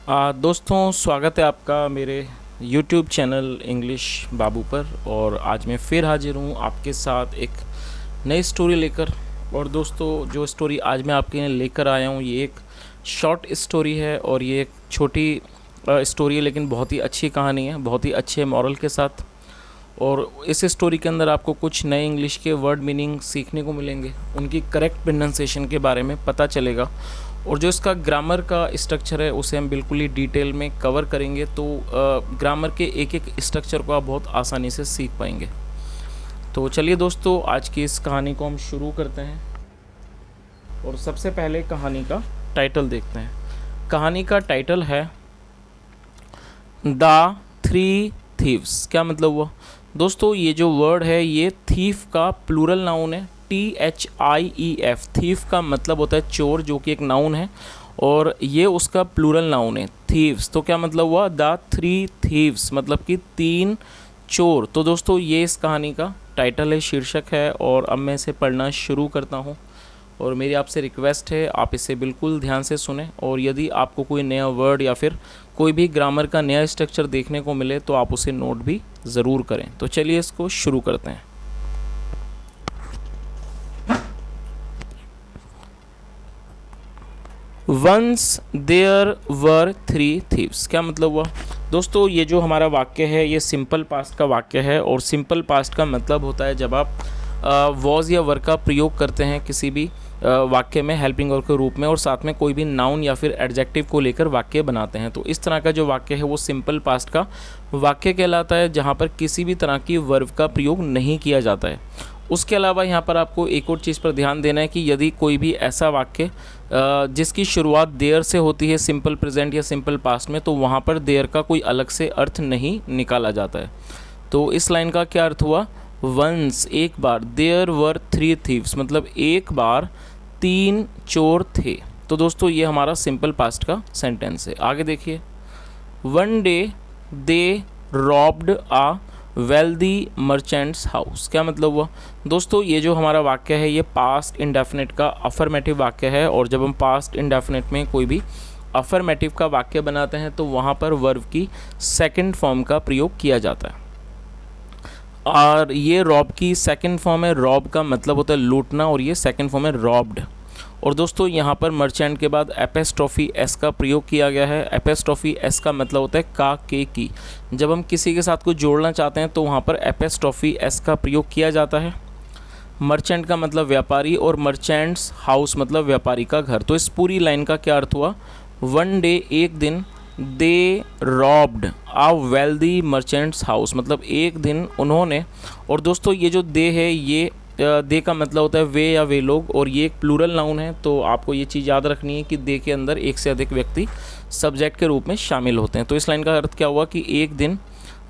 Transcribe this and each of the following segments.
दोस्तों, स्वागत है आपका मेरे YouTube चैनल इंग्लिश बाबू पर। और आज मैं फिर हाजिर हूँ आपके साथ एक नई स्टोरी लेकर। और दोस्तों, जो स्टोरी आज मैं आपके लिए लेकर आया हूँ ये एक शॉर्ट स्टोरी है और ये एक छोटी स्टोरी है, लेकिन बहुत ही अच्छी कहानी है, बहुत ही अच्छे मॉरल के साथ। और इस स्टोरी के अंदर आपको कुछ नए इंग्लिश के वर्ड मीनिंग सीखने को मिलेंगे, उनकी करेक्ट प्रोनाउंसिएशन के बारे में पता चलेगा। और जो इसका ग्रामर का स्ट्रक्चर है उसे हम बिल्कुल ही डिटेल में कवर करेंगे, तो ग्रामर के एक एक स्ट्रक्चर को आप बहुत आसानी से सीख पाएंगे। तो चलिए दोस्तों, आज की इस कहानी को हम शुरू करते हैं। और सबसे पहले कहानी का टाइटल देखते हैं। कहानी का टाइटल है द थ्री थीव्स। क्या मतलब हुआ दोस्तों? ये जो वर्ड है ये थीफ का प्लूरल नाउन है, THIEF। थीफ का मतलब होता है चोर, जो कि एक नाउन है, और ये उसका प्लूरल नाउन है थीव्स। तो क्या मतलब हुआ? द थ्री थीव्स, मतलब कि तीन चोर। तो दोस्तों, ये इस कहानी का टाइटल है, शीर्षक है। और अब मैं इसे पढ़ना शुरू करता हूँ। और मेरी आपसे रिक्वेस्ट है, आप इसे बिल्कुल ध्यान से सुने। और यदि आपको कोई नया वर्ड या फिर कोई भी ग्रामर का नया स्ट्रक्चर देखने को मिले तो आप उसे नोट भी ज़रूर करें। तो चलिए इसको शुरू करते हैं। Once there were three thieves. क्या मतलब हुआ दोस्तों? ये जो हमारा वाक्य है ये सिंपल पास्ट का वाक्य है। और सिंपल पास्ट का मतलब होता है जब आप वॉज या वर का प्रयोग करते हैं किसी भी वाक्य में हेल्पिंग वर्ब के रूप में, और साथ में कोई भी नाउन या फिर एडजेक्टिव को लेकर वाक्य बनाते हैं। तो इस तरह का जो वाक्य है वो सिंपल पास्ट का वाक्य कहलाता है, जहाँ पर किसी भी तरह की वर्ब का प्रयोग नहीं किया जाता है। उसके अलावा यहाँ पर आपको एक और चीज़ पर ध्यान देना है कि यदि कोई भी ऐसा वाक्य जिसकी शुरुआत देयर से होती है सिंपल प्रेजेंट या सिंपल पास्ट में, तो वहाँ पर देयर का कोई अलग से अर्थ नहीं निकाला जाता है। तो इस लाइन का क्या अर्थ हुआ? वंस, एक बार, देयर वर थ्री थीव्स, मतलब एक बार तीन चोर थे। तो दोस्तों, ये हमारा सिंपल पास्ट का सेंटेंस है। आगे देखिए, one day they robbed a wealthy merchant's house. क्या मतलब हुआ दोस्तों? ये जो हमारा वाक्य है ये पास्ट इंडेफिनिट का अफर्मेटिव वाक्य है। और जब हम पास्ट इंडेफिनिट में कोई भी अफर्मेटिव का वाक्य बनाते हैं तो वहाँ पर वर्ब की सेकंड फॉर्म का प्रयोग किया जाता है। और ये रॉब की सेकंड फॉर्म है। रॉब का मतलब होता है लूटना, और ये सेकंड फॉर्म है रॉब्ड। और दोस्तों, यहाँ पर मर्चेंट के बाद एपेस्ट्रॉफी एस का प्रयोग किया गया है। एपेस्ट्रॉफी एस का मतलब होता है का, के, की। जब हम किसी के साथ कुछ जोड़ना चाहते हैं तो वहाँ पर एपेस्ट्रॉफी एस का प्रयोग किया जाता है। मर्चेंट का मतलब व्यापारी, और मर्चेंट्स हाउस मतलब व्यापारी का घर। तो इस पूरी लाइन का क्या अर्थ हुआ? वन डे, एक दिन, दे robbed a wealthy merchant's house, मतलब एक दिन उन्होंने। और दोस्तों, ये जो दे है ये दे का मतलब होता है वे या वे लोग, और ये एक प्लूरल नाउन है। तो आपको ये चीज़ याद रखनी है कि दे के अंदर एक से अधिक व्यक्ति सब्जेक्ट के रूप में शामिल होते हैं। तो इस लाइन का अर्थ क्या हुआ कि एक दिन,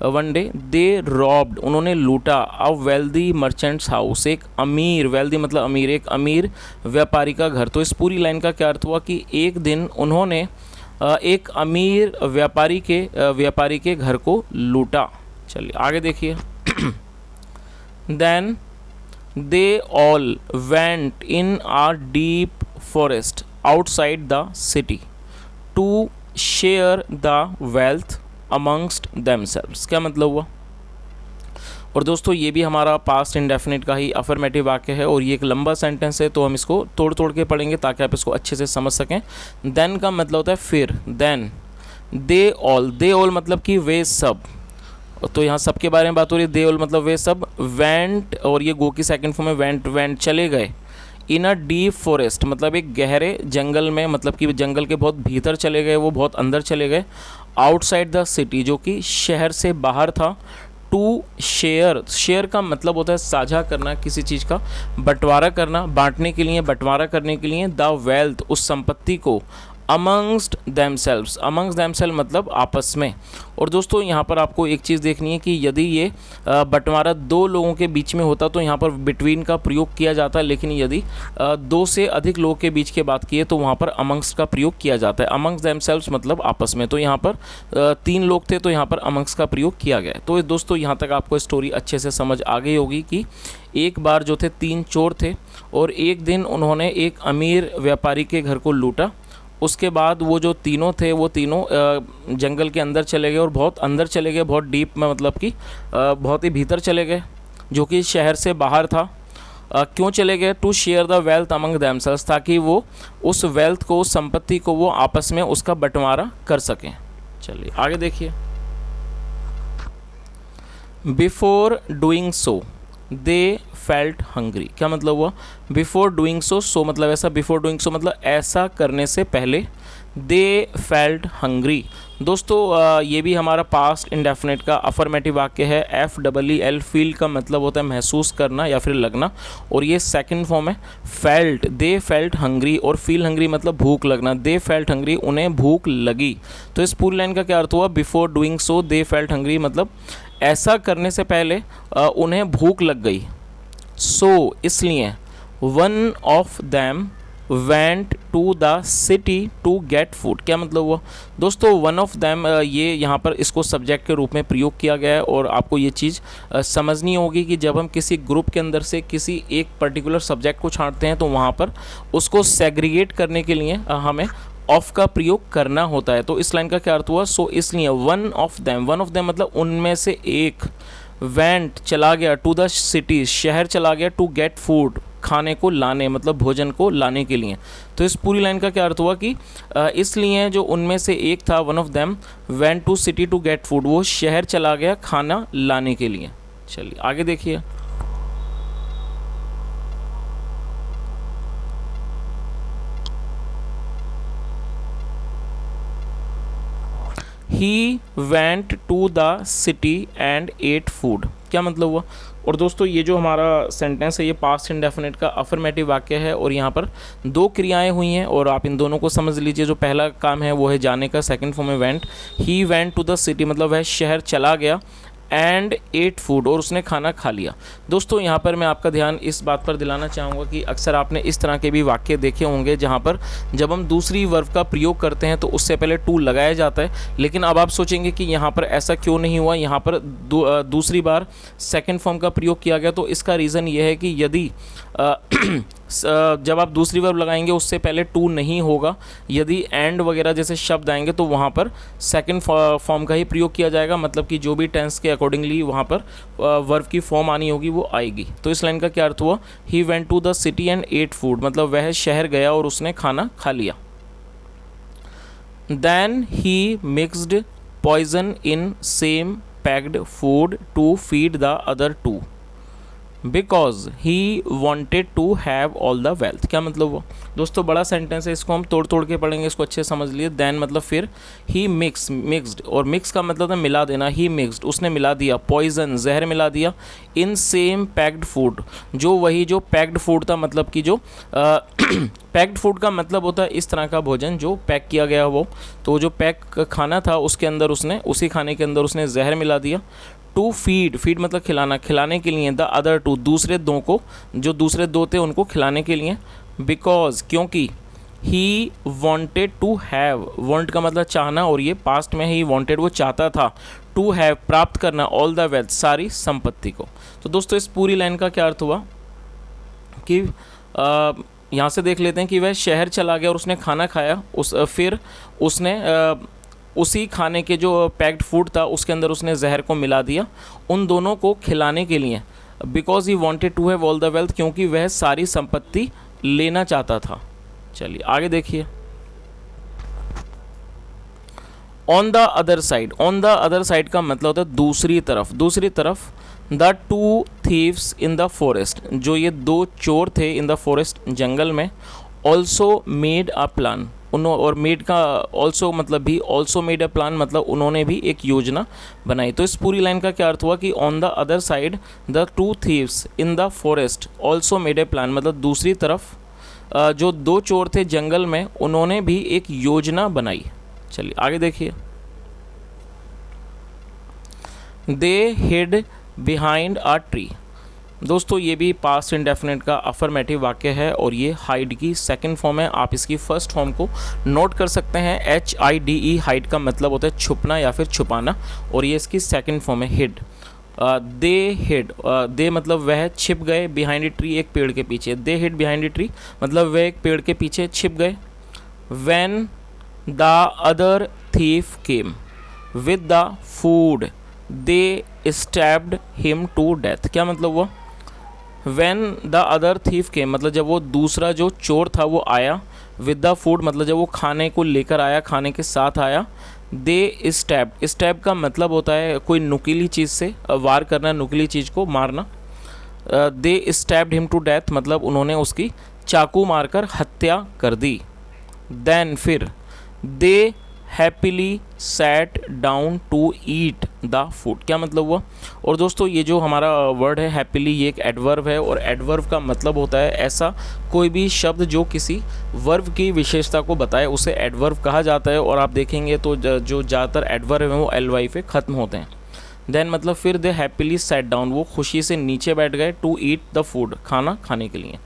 वन डे, दे रॉब्ड, उन्होंने लूटा, अ वेल्दी मर्चेंट्स हाउस, एक अमीर, वेल्दी मतलब अमीर, एक अमीर व्यापारी का घर। तो इस पूरी लाइन का क्या अर्थ हुआ कि एक दिन उन्होंने एक अमीर व्यापारी के घर को लूटा। चलिए आगे देखिए। Then they all went in a deep forest outside the city to share the wealth amongst themselves. क्या मतलब हुआ? और दोस्तों, ये भी हमारा पास्ट इंडेफिनिट का ही अफर्मेटिव वाक्य है, और ये एक लंबा सेंटेंस है, तो हम इसको तोड़ तोड़ के पढ़ेंगे ताकि आप इसको अच्छे से समझ सकें। देन का मतलब होता है फिर। देन दे ऑल मतलब कि वे सब। तो यहाँ सब के बारे में बात हो रही है। दे ऑल मतलब वे सब। वेंट, और ये गो की सेकंड फॉर्म में वेंट चले गए। इन अ डीप फॉरेस्ट मतलब एक गहरे जंगल में, मतलब कि जंगल के बहुत भीतर चले गए, वो बहुत अंदर चले गए। आउटसाइड द सिटी, जो कि शहर से बाहर था। टू शेयर का मतलब होता है साझा करना, किसी चीज़ का बंटवारा करना, बांटने के लिए, बंटवारा करने के लिए। द वेल्थ, उस संपत्ति को। अमंगस्ट दैमसेल्व्स मतलब आपस में। और दोस्तों, यहाँ पर आपको एक चीज़ देखनी है कि यदि ये बंटवारा दो लोगों के बीच में होता तो यहाँ पर बिटवीन का प्रयोग किया जाता है, लेकिन यदि दो से अधिक लोगों के बीच की बात की है तो वहाँ पर अमंगस्ट का प्रयोग किया जाता है। अमंगस्ट दैमसेल्व्स मतलब आपस में। तो यहाँ पर तीन लोग थे तो यहाँ पर अमंगस्ट का प्रयोग किया गया। तो दोस्तों, यहाँ तक आपको स्टोरी अच्छे से समझ आ गई होगी कि एक बार जो थे तीन चोर थे, और एक दिन उन्होंने एक अमीर व्यापारी के घर को लूटा, उसके बाद वो जो तीनों थे वो तीनों जंगल के अंदर चले गए और बहुत अंदर चले गए, बहुत डीप में, मतलब कि बहुत ही भीतर चले गए, जो कि शहर से बाहर था। क्यों चले गए? To share the wealth among themselves, ताकि वो उस वेल्थ को, उस संपत्ति को वो आपस में उसका बंटवारा कर सकें। चलिए आगे देखिए। Before doing so they felt hungry, क्या मतलब हुआ? बिफोर डूइंग सो मतलब ऐसा, बिफोर डूइंग सो मतलब ऐसा करने से पहले, दे फेल्ट हंग्री। दोस्तों ये भी हमारा पास्ट इंडेफिनिट का अफर्मेटिव वाक्य है। FEEL, फील का मतलब होता है महसूस करना या फिर लगना, और ये सेकंड फॉर्म है फेल्ट। दे फेल्ट हंग्री, और फील हंग्री मतलब भूख लगना। दे फेल्ट हंग्री, उन्हें भूख लगी। तो इस पूरी लाइन का क्या अर्थ हुआ? Before doing so they felt hungry मतलब ऐसा करने से पहले उन्हें भूख लग गई। सो इसलिए one of them went to the city to get food, क्या मतलब हुआ? दोस्तों वन ऑफ दैम, ये यहाँ पर इसको सब्जेक्ट के रूप में प्रयोग किया गया है, और आपको ये चीज़ समझनी होगी कि जब हम किसी ग्रुप के अंदर से किसी एक पर्टिकुलर सब्जेक्ट को छांटते हैं तो वहाँ पर उसको सेग्रीगेट करने के लिए हमें ऑफ का प्रयोग करना होता है। तो इस लाइन का क्या अर्थ हुआ? सो इसलिए वन ऑफ दैम मतलब उनमें से एक, वेंट चला गया, टू द सिटी शहर चला गया, टू गेट फूड खाने को लाने, मतलब भोजन को लाने के लिए। तो इस पूरी लाइन का क्या अर्थ हुआ कि इसलिए जो उनमें से एक था, one of them went to city to get food, वो शहर चला गया खाना लाने के लिए। चलिए आगे देखिए। He went to the city and ate food, क्या मतलब हुआ? और दोस्तों ये जो हमारा सेंटेंस है ये पास्ट इंडेफिनिट का अफर्मेटिव वाक्य है, और यहाँ पर दो क्रियाएं हुई हैं और आप इन दोनों को समझ लीजिए। जो पहला काम है वो है जाने का, सेकंड फॉर्म में went. He went to the city मतलब वह शहर चला गया, एंड एट फूड और उसने खाना खा लिया। दोस्तों यहाँ पर मैं आपका ध्यान इस बात पर दिलाना चाहूँगा कि अक्सर आपने इस तरह के भी वाक्य देखे होंगे जहाँ पर जब हम दूसरी वर्ब का प्रयोग करते हैं तो उससे पहले टू लगाया जाता है, लेकिन अब आप सोचेंगे कि यहाँ पर ऐसा क्यों नहीं हुआ, यहाँ पर दूसरी बार सेकंड फॉर्म का प्रयोग किया गया। तो इसका रीज़न ये है कि यदि जब आप दूसरी वर्ब लगाएंगे उससे पहले टू नहीं होगा, यदि एंड वगैरह जैसे शब्द आएंगे तो वहाँ पर सेकंड फॉर्म का ही प्रयोग किया जाएगा, मतलब कि जो भी टेंस के अकॉर्डिंगली वहाँ पर वर्ब की फॉर्म आनी होगी वो आएगी। तो इस लाइन का क्या अर्थ हुआ? He went to the city and ate food मतलब वह शहर गया और उसने खाना खा लिया। Then he mixed poison in same packed food to feed the other two because he wanted to have all the wealth, क्या मतलब हुआ? दोस्तों बड़ा सेंटेंस है, इसको हम तोड़ तोड़ के पढ़ेंगे, इसको अच्छे समझ लिए। देन मतलब फिर, ही मिक्स्ड और मिक्स का मतलब है मिला देना। ही मिक्स्ड उसने मिला दिया, पॉइजन जहर मिला दिया, इन सेम पैक्ड फूड जो वही जो पैक्ड फूड था, मतलब कि जो पैक्ड फूड का मतलब होता है इस तरह का भोजन जो पैक किया गया वो, तो जो पैक खाना था उसके अंदर उसने, उसी खाने के अंदर उसने जहर मिला दिया। टू फीड मतलब खिलाना, खिलाने के लिए। द अदर टू दूसरे दो को, जो दूसरे दो थे उनको खिलाने के लिए। बिकॉज क्योंकि, he wanted to have, want का मतलब चाहना और ये पास्ट में ही वॉन्टेड वो चाहता था, टू हैव प्राप्त करना, ऑल द वेल्थ सारी संपत्ति को। तो दोस्तों इस पूरी लाइन का क्या अर्थ हुआ कि यहाँ से देख लेते हैं कि वह शहर चला गया और उसने खाना खाया, फिर उसने उसी खाने के जो पैक्ड फूड था उसके अंदर उसने जहर को मिला दिया उन दोनों को खिलाने के लिए। Because he wanted to have all the wealth क्योंकि वह सारी संपत्ति लेना चाहता था। चलिए आगे देखिए। On the other side, on the other side का मतलब होता है दूसरी तरफ, दूसरी तरफ। The two thieves in the forest, जो ये दो चोर थे इन द फॉरेस्ट जंगल में। ऑल्सो मेड अ प्लान, और मेड का ऑल्सो मतलब भी, ऑल्सो मेड अ प्लान मतलब उन्होंने भी एक योजना बनाई। तो इस पूरी लाइन का क्या अर्थ हुआ कि on the other side the two thieves in the forest also made a plan मतलब दूसरी तरफ जो दो चोर थे जंगल में उन्होंने भी एक योजना बनाई। चलिए आगे देखिए। दे हिड बिहाइंड अ ट्री, दोस्तों ये भी पास्ट इंडेफिनिट का अफर्मेटिव वाक्य है और ये हाइड की सेकंड फॉर्म है। आप इसकी फर्स्ट फॉर्म को नोट कर सकते हैं, HIDE, हाइड का मतलब होता है छुपना या फिर छुपाना, और ये इसकी सेकंड फॉर्म है हिड। दे हिड, दे मतलब वह छिप गए, बिहाइंड ए ट्री एक पेड़ के पीछे। They hid behind a tree मतलब वह एक पेड़ के पीछे छिप गए। When the other thief came with the food they stabbed him to death. क्या मतलब हुआ? When the other thief came मतलब जब वो दूसरा जो चोर था वो आया, विद द फूड मतलब जब वो खाने को लेकर आया, खाने के साथ आया, दे स्टैब, स्टैब का मतलब होता है कोई नुकीली चीज़ से वार करना, नुकीली चीज़ को मारना। दे स्टैब्ड हिम टू डेथ मतलब उन्होंने उसकी चाकू मारकर हत्या कर दी। देन फिर they happily sat down to eat the food. क्या मतलब हुआ? और दोस्तों ये जो हमारा वर्ड है हैप्पीली, ये एक एडवर्ब है और एडवर्ब का मतलब होता है ऐसा कोई भी शब्द जो किसी वर्ब की विशेषता को बताए उसे एडवर्ब कहा जाता है। और आप देखेंगे तो जो ज़्यादातर एडवर्ब हैं वो एल पे ख़त्म होते हैं। देन मतलब फिर दे हैप्पीली सैट डाउन, वो खुशी से नीचे बैठ गए, टू ईट द फूड, खाना खाने के लिए।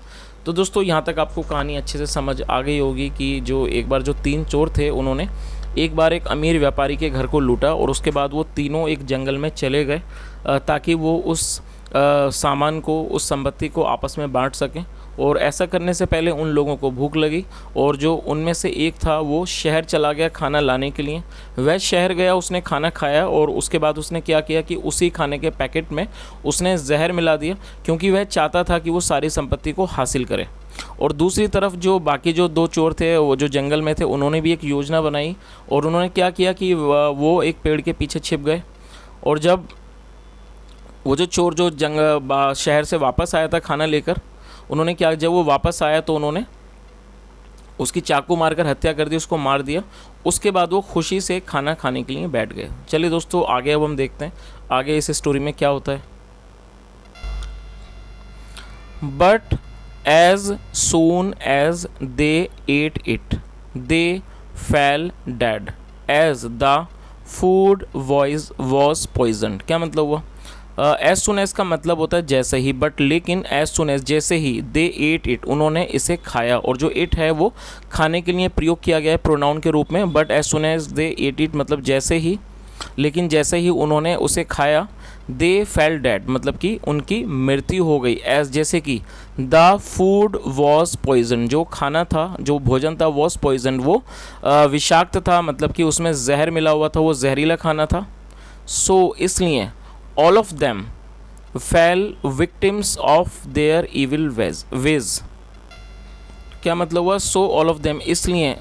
तो दोस्तों यहाँ तक आपको कहानी अच्छे से समझ आ गई होगी कि जो एक बार जो 3 चोर थे उन्होंने एक बार एक अमीर व्यापारी के घर को लूटा और उसके बाद वो तीनों एक जंगल में चले गए ताकि वो उस सामान को, उस संपत्ति को आपस में बांट सकें। और ऐसा करने से पहले उन लोगों को भूख लगी और जो उनमें से एक था वो शहर चला गया खाना लाने के लिए। वह शहर गया, उसने खाना खाया और उसके बाद उसने क्या किया कि उसी खाने के पैकेट में उसने जहर मिला दिया, क्योंकि वह चाहता था कि वो सारी संपत्ति को हासिल करे। और दूसरी तरफ जो बाकी जो 2 चोर थे वो जो जंगल में थे उन्होंने भी एक योजना बनाई और उन्होंने क्या किया कि वो एक पेड़ के पीछे छिप गए। और जब वो जो चोर जो शहर से वापस आया था खाना लेकर, उन्होंने क्या, जब वो वापस आया तो उन्होंने उसकी चाकू मारकर हत्या कर दी, उसको मार दिया। उसके बाद वो खुशी से खाना खाने के लिए बैठ गए। चलिए दोस्तों आगे अब हम देखते हैं आगे इस स्टोरी में क्या होता है। But as soon as they ate it they fell dead as the food was poisoned. क्या मतलब हुआ? एज सुन एज का मतलब होता है जैसे ही, बट लेकिन एज सुन एज जैसे ही, दे एट इट उन्होंने इसे खाया। और जो इट है वो खाने के लिए प्रयोग किया गया है प्रोनाउन के रूप में। But as soon as they ate it मतलब जैसे ही, लेकिन जैसे ही उन्होंने उसे खाया, दे फेल डेड मतलब कि उनकी मृत्यु हो गई। एज जैसे कि, द फूड वॉज पॉइजन जो खाना था, जो भोजन था, वॉज पॉइजन वो विषाक्त था, मतलब कि उसमें जहर मिला हुआ था, वो जहरीला खाना था। सो इसलिए all of them fell victims of their evil ways। क्या मतलब हुआ? so all of them इसलिए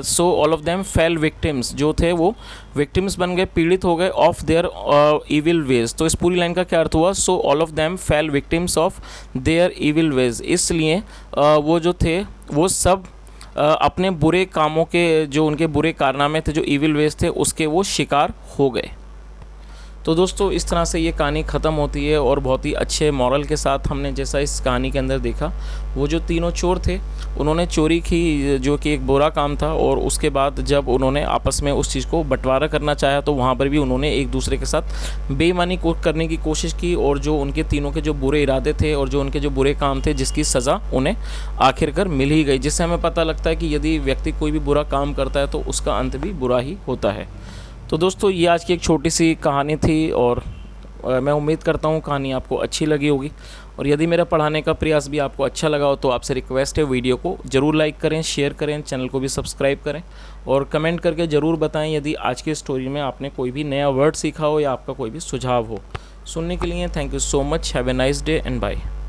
so all of them fell victims जो थे वो victims बन गए, पीड़ित हो गए, of their evil ways। तो इस पूरी लाइन का क्या अर्थ हुआ? so all of them fell victims of their evil ways। इसलिए वो जो थे वो सब अपने बुरे कामों के, जो उनके बुरे कारनामे थे, जो evil ways थे, उसके वो शिकार हो गए। तो दोस्तों इस तरह से ये कहानी ख़त्म होती है और बहुत ही अच्छे मॉरल के साथ हमने जैसा इस कहानी के अंदर देखा, वो जो तीनों चोर थे उन्होंने चोरी की जो कि एक बुरा काम था, और उसके बाद जब उन्होंने आपस में उस चीज़ को बंटवारा करना चाहा तो वहाँ पर भी उन्होंने एक दूसरे के साथ बेईमानी करने की कोशिश की, और जो उनके तीनों के जो बुरे इरादे थे और जो उनके जो बुरे काम थे जिसकी सज़ा उन्हें आखिरकार मिल ही गई, जिससे हमें पता लगता है कि यदि व्यक्ति कोई भी बुरा काम करता है तो उसका अंत भी बुरा ही होता है। तो दोस्तों ये आज की एक छोटी सी कहानी थी और मैं उम्मीद करता हूँ कहानी आपको अच्छी लगी होगी। और यदि मेरा पढ़ाने का प्रयास भी आपको अच्छा लगा हो तो आपसे रिक्वेस्ट है वीडियो को ज़रूर लाइक करें, शेयर करें, चैनल को भी सब्सक्राइब करें और कमेंट करके ज़रूर बताएं यदि आज की स्टोरी में आपने कोई भी नया वर्ड सीखा हो या आपका कोई भी सुझाव हो। सुनने के लिए thank you so much. Have a nice day and bye.